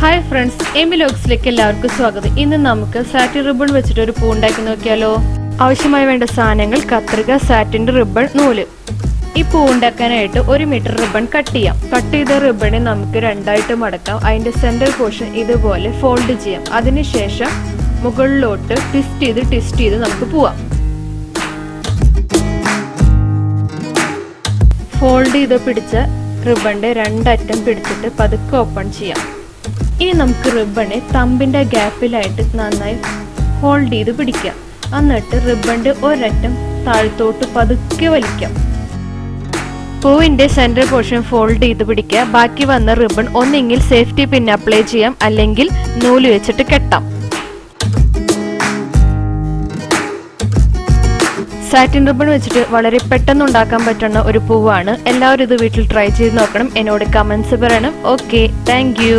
Hi friends, Amy ലോഗ്സിലേക്ക് എല്ലാവർക്കും സ്വാഗതം. ഇന്ന് നമുക്ക് സാറ്റിൻ റിബൺ വെച്ചിട്ട് ഒരു പൂ ഉണ്ടാക്കി നോക്കിയാലോ. ആവശ്യമായി വേണ്ട സാധനങ്ങൾ: കത്രിക, സാറ്റിൻ്റെ റിബൺ, നൂല്. ഈ പൂ ഉണ്ടാക്കാനായിട്ട് 1 മീറ്റർ റിബൺ കട്ട് ചെയ്യാം. കട്ട് ചെയ്ത റിബണെ നമുക്ക് രണ്ടായിട്ട് മടക്കാം. അതിന്റെ സെന്റർ പോർഷൻ ഇതുപോലെ ഫോൾഡ് ചെയ്യാം. അതിനുശേഷം മുകളിലോട്ട് ട്വിസ്റ്റ് ചെയ്ത് നമുക്ക് പോവാം. ഫോൾഡ് ചെയ്ത് പിടിച്ച റിബണിന്റെ രണ്ടറ്റം പിടിച്ചിട്ട് പതുക്കെ ഓപ്പൺ ചെയ്യാം. ഇനി നമുക്ക് റിബണെ തമ്പിന്റെ ഗ്യാപ്പിലായിട്ട് നന്നായി ഹോൾഡ് ചെയ്ത് പിടിക്കാം. എന്നിട്ട് റിബണിന്റെ ഒരറ്റം താഴത്തോട്ട് പതുക്കെ വലിക്കാം. പൂവിന്റെ സെന്റർ പോർഷൻ ഫോൾഡ് ചെയ്ത് പിടിക്കുക. ബാക്കി വന്ന റിബൺ ഒന്നെങ്കിൽ സേഫ്റ്റി പിൻ അപ്ലൈ ചെയ്യാം, അല്ലെങ്കിൽ നൂല് വെച്ചിട്ട് കെട്ടാം. സാറ്റിൻ റിബൺ വെച്ചിട്ട് വളരെ പെട്ടെന്ന് ഉണ്ടാക്കാൻ പറ്റുന്ന ഒരു പൂവാണ്. എല്ലാവരും ഇത് വീട്ടിൽ ട്രൈ ചെയ്ത് നോക്കണം. എന്നോട് കമന്റ്സ് പറയണം. Okay, thank you.